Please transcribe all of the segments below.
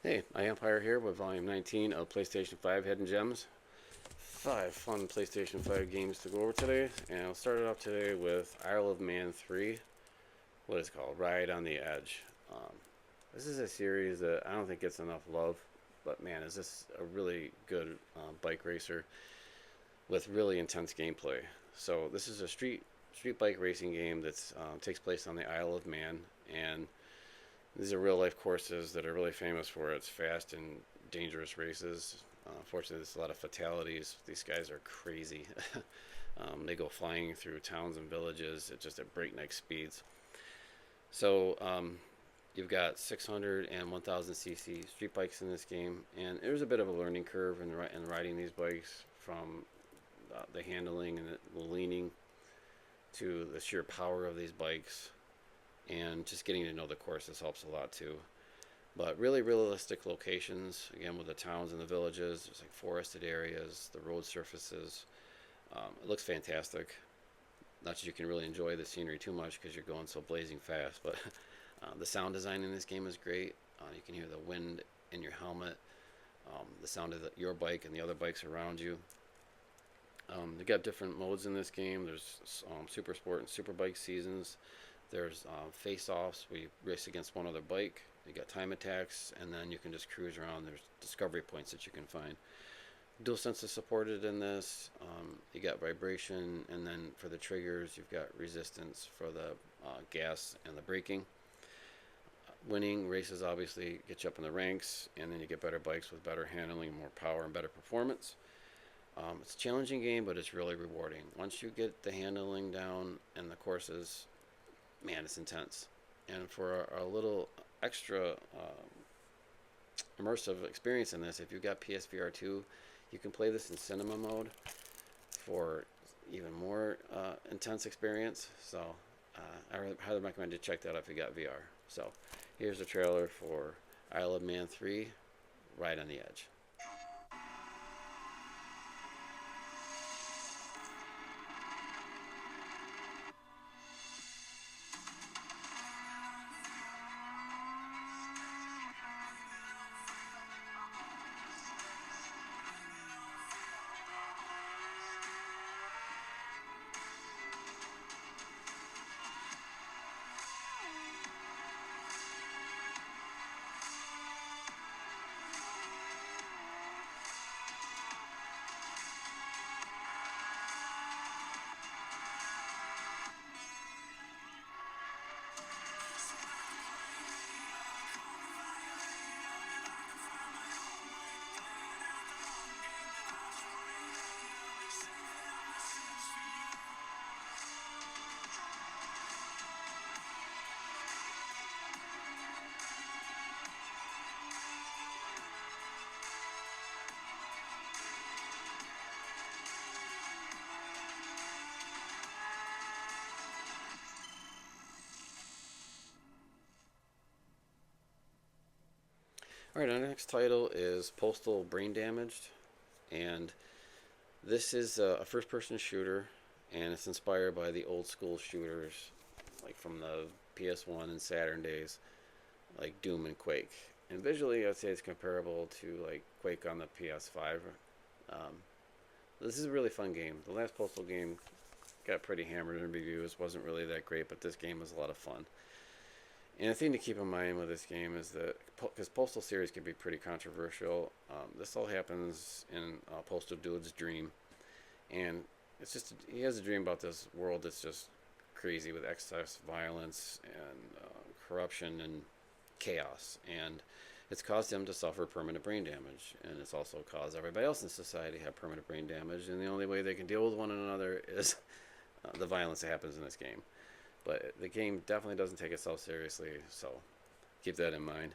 Hey, iEmpire here with Volume 19 of PlayStation 5 Hidden Gems. 5 fun PlayStation 5 games to go over today, and I'll start it off today with Isle of Man 3, what is it called? Ride on the Edge. Um, this is a series that I don't think gets enough love, but man, is this a really good bike racer with really intense gameplay. So this is a street bike racing game that takes place on the Isle of Man, and these are real life courses that are really famous for its fast and dangerous races. Unfortunately, there's a lot of fatalities. These guys are crazy. They go flying through towns and villages at breakneck speeds. So you've got 600 and 1000 cc street bikes in this game, and there's a bit of a learning curve in riding these bikes, from the handling and the leaning to the sheer power of these bikes, and just getting to know the courses helps a lot too. But really realistic locations, again, with the towns and the villages. There's like forested areas, the road surfaces. It looks fantastic. Not that you can really enjoy the scenery too much because you're going so blazing fast, but the sound design in this game is great. You can hear the wind in your helmet, the sound of your bike and the other bikes around you. They got different modes in this game. There's Super Sport and Super Bike seasons. There's face-offs where you race against one other bike. You got time attacks, and then you can just cruise around. There's discovery points that you can find. Dual sense is supported in this. You got vibration, and then for the triggers, you've got resistance for the gas and the braking. Winning races obviously get you up in the ranks, and then you get better bikes with better handling, more power, and better performance. It's a challenging game, but it's really rewarding. Once you get the handling down and the courses, man, it's intense. And for a little extra immersive experience in this, if you've got PSVR 2, you can play this in cinema mode for even more intense experience. So I highly recommend you check that out if you got VR. So here's the trailer for Isle of Man 3, Ride on the Edge. Alright, our next title is Postal Brain Damaged, and this is a first person shooter, and it's inspired by the old school shooters, like from the PS1 and Saturn days, like Doom and Quake. And visually, I'd say it's comparable to like Quake on the PS5. Um, this is a really fun game. The last Postal game got pretty hammered in reviews, wasn't really that great, but this game was a lot of fun. And the thing to keep in mind with this game is that, because Postal series can be pretty controversial, this all happens in Postal Dude's dream. And it's just, he has a dream about this world that's just crazy with excess violence and corruption and chaos. And it's caused him to suffer permanent brain damage. And it's also caused everybody else in society to have permanent brain damage. And the only way they can deal with one another is the violence that happens in this game. But the game definitely doesn't take itself seriously, so keep that in mind.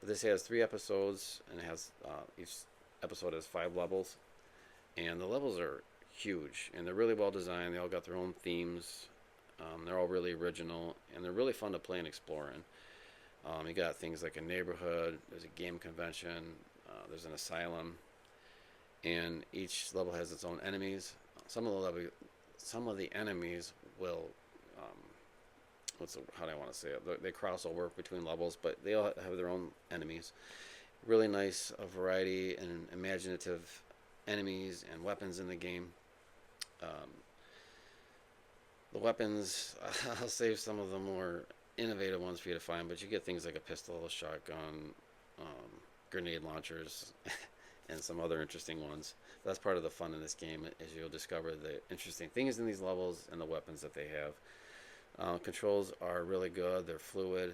This has 3 episodes, and it has each episode has 5 levels, and the levels are huge, and they're really well designed. They all got their own themes. They're all really original, and they're really fun to play and explore in. You got things like a neighborhood, there's a game convention, there's an asylum, and each level has its own enemies. Some of the enemies will how do I want to say it? They cross over between levels, but they all have their own enemies. Really nice variety and imaginative enemies and weapons in the game. Um, the weapons, I'll save some of the more innovative ones for you to find, but you get things like a pistol, a shotgun, um, grenade launchers, and some other interesting ones. That's part of the fun in this game, is you'll discover the interesting things in these levels and the weapons that they have. Controls are really good. They're fluid.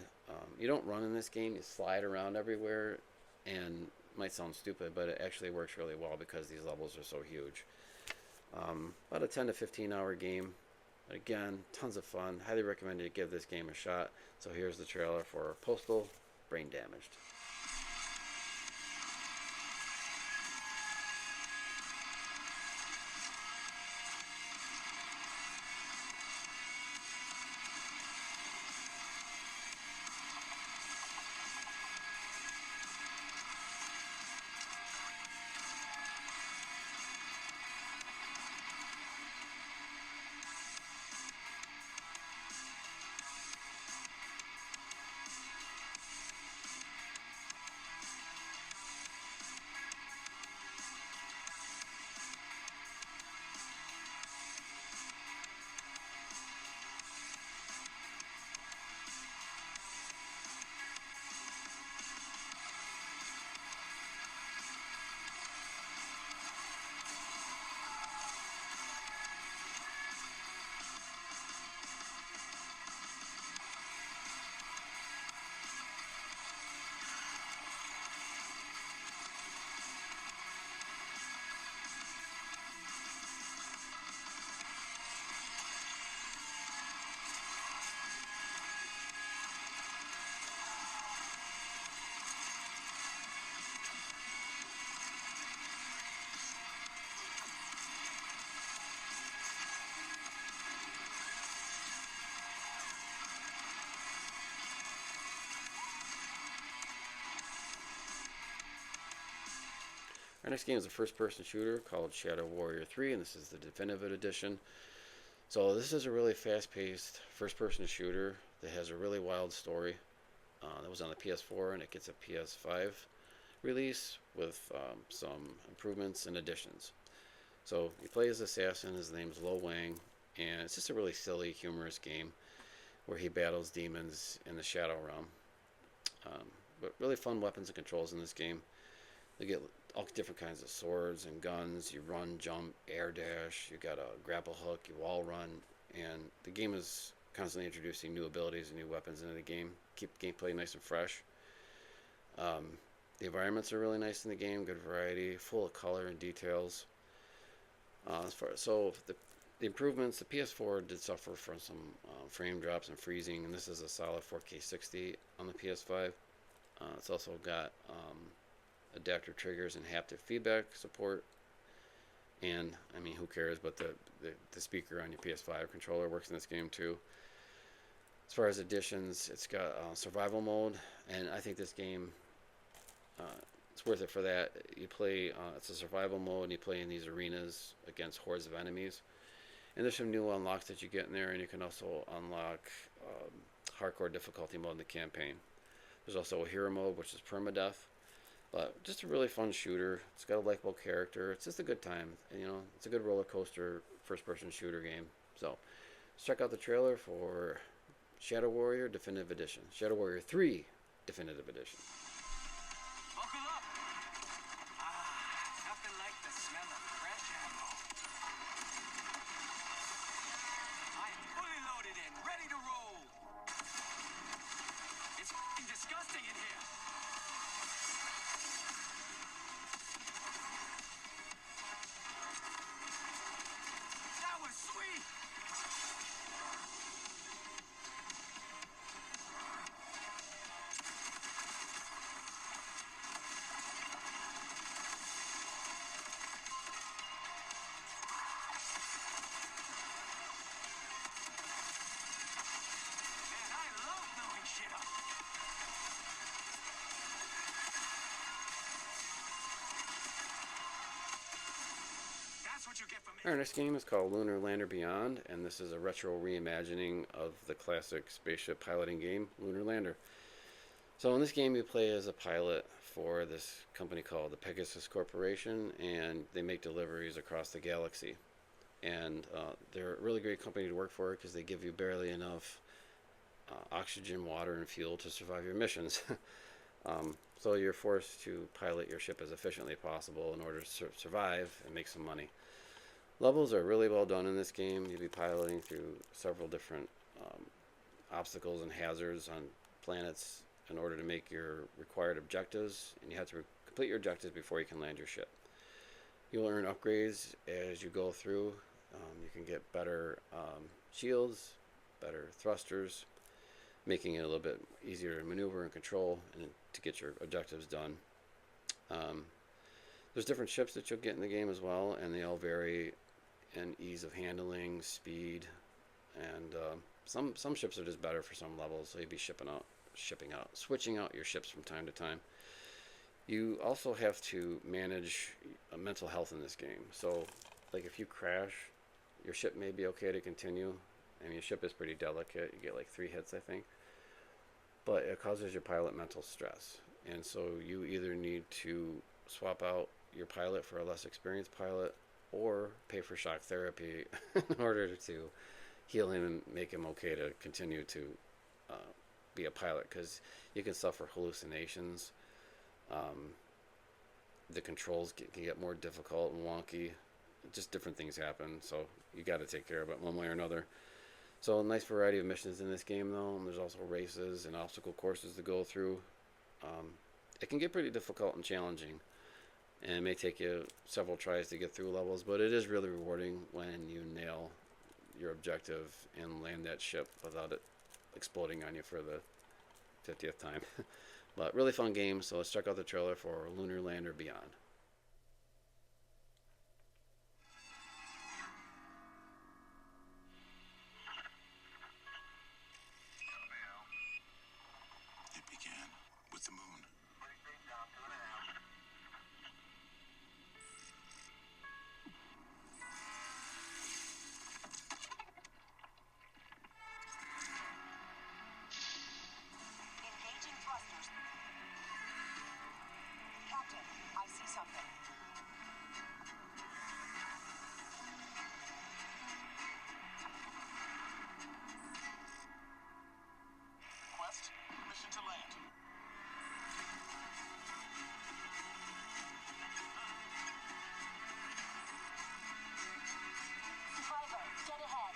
You don't run in this game. You slide around everywhere, and it might sound stupid, but it actually works really well because these levels are so huge. About a 10 to 15 hour game. Again, tons of fun. Highly recommend you give this game a shot. So here's the trailer for Postal Brain Damaged. Our next game is a first-person shooter called Shadow Warrior 3, and this is the definitive edition. So this is a really fast-paced first-person shooter that has a really wild story. That was on the PS4, and it gets a PS5 release with some improvements and additions. So you play as assassin. His name's Lo Wang, and it's just a really silly, humorous game where he battles demons in the Shadow Realm. But really fun weapons and controls in this game. You get all different kinds of swords and guns. You run, jump, air dash. You got a grapple hook. You wall run, and the game is constantly introducing new abilities and new weapons into the game. Keep gameplay nice and fresh. The environments are really nice in the game. Good variety, full of color and details. The improvements, the PS4 did suffer from some frame drops and freezing, and this is a solid 4K 60 on the PS5. It's also got adaptive triggers and haptic feedback support, and I mean, who cares, but the speaker on your PS5 controller works in this game too. As far as additions, it's got survival mode, and I think this game, it's worth it for that. You play, it's a survival mode, and you play in these arenas against hordes of enemies, and there's some new unlocks that you get in there, and you can also unlock hardcore difficulty mode in the campaign. There's also a hero mode, which is permadeath. But just a really fun shooter. It's got a likable character. It's just a good time. And, it's a good roller coaster first-person shooter game. So, let's check out the trailer for Shadow Warrior Definitive Edition. Shadow Warrior 3 Definitive Edition. Buckle up! Nothing like the smell of fresh ammo. I'm fully loaded and ready to roll. It's f***ing disgusting in here. Sweet! Man, I love blowing shit up. That's what you get for me. Our next game is called Lunar Lander Beyond, and this is a retro reimagining of the classic spaceship piloting game, Lunar Lander. So in this game, you play as a pilot for this company called the Pegasus Corporation, and they make deliveries across the galaxy. And they're a really great company to work for because they give you barely enough oxygen, water, and fuel to survive your missions. So you're forced to pilot your ship as efficiently as possible in order to survive and make some money. Levels are really well done in this game. You'll be piloting through several different obstacles and hazards on planets in order to make your required objectives, and you have to complete your objectives before you can land your ship. You'll earn upgrades as you go through. You can get better shields, better thrusters, making it a little bit easier to maneuver and control and to get your objectives done. There's different ships that you'll get in the game as well, and they all vary in ease of handling, speed, and some ships are just better for some levels, so you'll be switching out your ships from time to time. You also have to manage mental health in this game. So, like if you crash, your ship may be okay to continue. I mean, your ship is pretty delicate. You get like 3 hits, I think. But it causes your pilot mental stress. And so you either need to swap out your pilot for a less experienced pilot or pay for shock therapy in order to heal him and make him okay to continue to be a pilot, because you can suffer hallucinations. The controls can get more difficult and wonky. Just different things happen, so you got to take care of it one way or another. So a nice variety of missions in this game, though. And there's also races and obstacle courses to go through. It can get pretty difficult and challenging, and it may take you several tries to get through levels, but it is really rewarding when you nail your objective and land that ship without it exploding on you for the 50th time. But really fun game, so let's check out the trailer for Lunar Lander Beyond. It began with the moon. Engaging thrusters. Captain, I see something. Quest, mission to land. Driver, get ahead.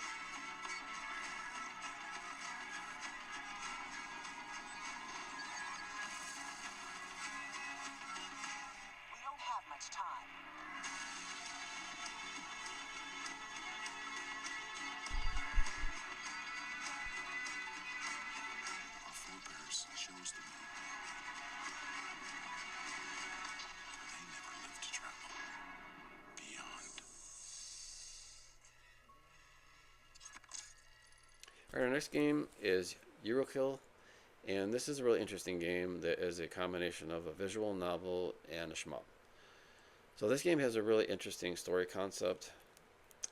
We don't have much time. Our forebears chose the moon. They never lived to travel beyond. Alright, our next game is Eurokill, and this is a really interesting game that is a combination of a visual novel and a shmup. So this game has a really interesting story concept.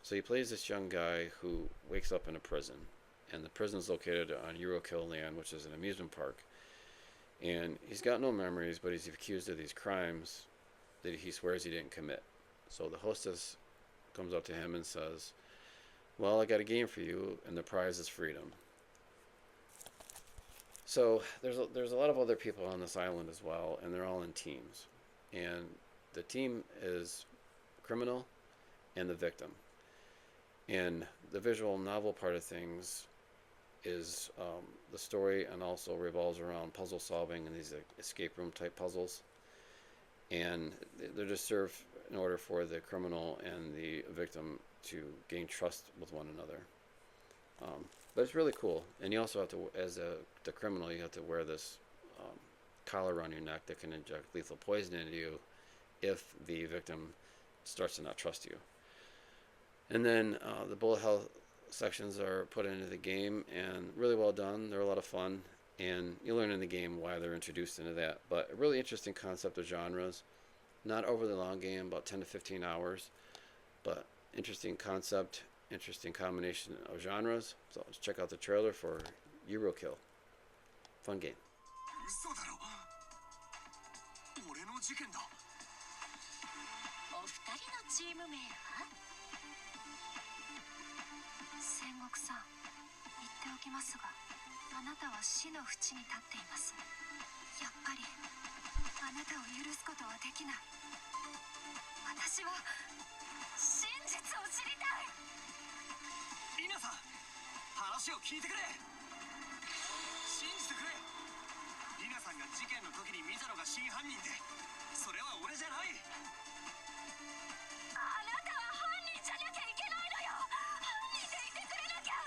So he plays this young guy who wakes up in a prison, and the prison is located on Eurokill land, which is an amusement park. And he's got no memories, but he's accused of these crimes that he swears he didn't commit. So the hostess comes up to him and says, "Well, I got a game for you, and the prize is freedom." So there's a lot of other people on this island as well, and they're all in teams. And the team is criminal and the victim. And the visual novel part of things is the story, and also revolves around puzzle solving and these escape room type puzzles. And they're just served in order for the criminal and the victim to gain trust with one another. But it's really cool. And you also have to, as the criminal, you have to wear this collar around your neck that can inject lethal poison into you if the victim starts to not trust you. And then the bullet hell sections are put into the game, and really well done. They're a lot of fun, and you learn in the game why they're introduced into that. But a really interesting concept of genres. Not overly long game, about 10 to 15 hours. But interesting concept, interesting combination of genres. So let's check out the trailer for Eurokill. Fun game. 嘘だろ俺の事件だお二人のチーム名は戦国さん言っておきますがあなたは死の淵に立っていますやっぱりあなたを許すことはできない私は真実を知りたいリナさん話を聞いてくれ信じてくれリナさんが事件の時に見たのが真犯人でそれは俺じゃないあなたは犯人じゃなきゃいけないのよ犯人でいてくれなきゃ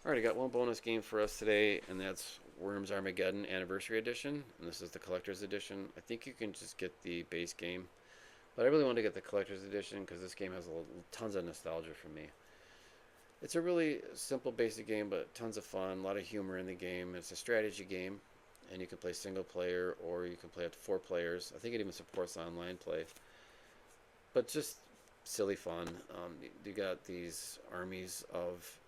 Alright, I got one bonus game for us today, and that's Worms Armageddon Anniversary Edition. And this is the Collector's Edition. I think you can just get the base game, but I really want to get the Collector's Edition because this game has tons of nostalgia for me. It's a really simple basic game, but tons of fun, a lot of humor in the game. It's a strategy game, and you can play single player or you can play up to 4 players. I think it even supports online play. But just silly fun. You got these armies of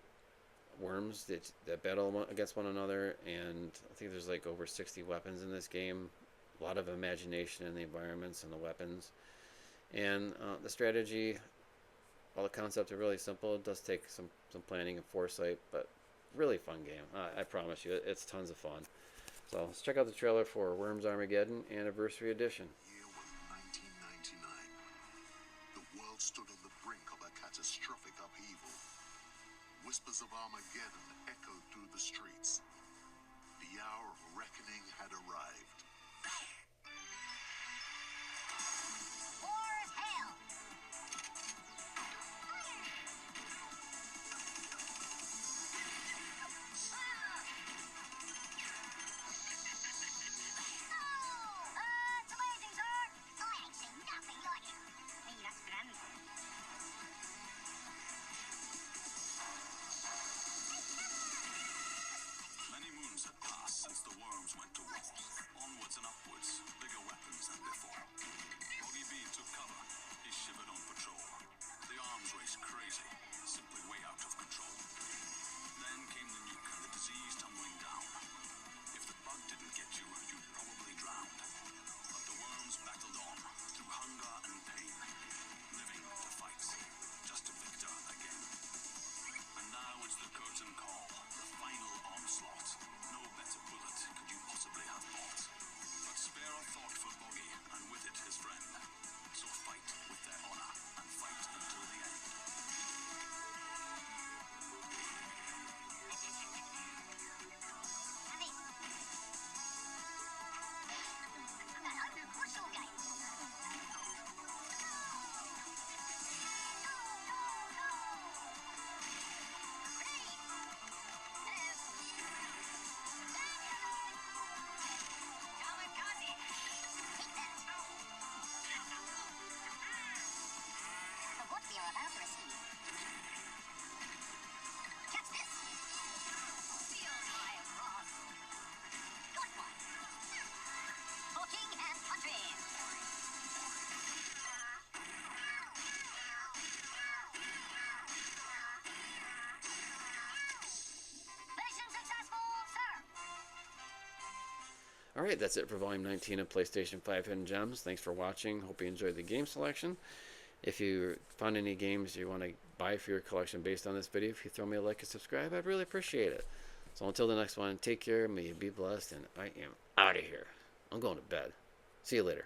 worms that battle against one another, and I think there's like over 60 weapons in this game. A lot of imagination in the environments and the weapons. And the strategy, all the concepts are really simple. It does take some planning and foresight, but really fun game. I promise you, it's tons of fun. So let's check out the trailer for Worms Armageddon Anniversary Edition. The year was 1999. The world stood on the brink of a catastrophic upheaval. Whispers of Armageddon echoed through the streets. The hour of reckoning had arrived. War is hell! It's amazing, sir! I ain't seen nothing like it. Mira, grande. Many moons had passed since the worms went to war. Onwards and upwards, bigger weapons than before. Boggy B took cover. He shivered on patrol. The arms race crazy, simply way out of control. Then came the nuke and the disease tumbling down. If the bug didn't get you, you'd probably drowned. But the worms battled on, through hunger and pain. Living to fight, just to victor again. And now it's the curtain call, the final onslaught. No better bullet could you possibly have bought. But spare a thought for Boggy, and with it his friend. So fight with their honor, and fight until the end. What we are about to receive. Catch this! Feels my wrath. Got one! For king and country! Mission successful, sir! Alright, that's it for Volume 19 of PlayStation 5 Hidden Gems. Thanks for watching. Hope you enjoyed the game selection. If you found any games you want to buy for your collection based on this video, if you throw me a like and subscribe, I'd really appreciate it. So until the next one, take care, may you be blessed, and I am out of here. I'm going to bed. See you later.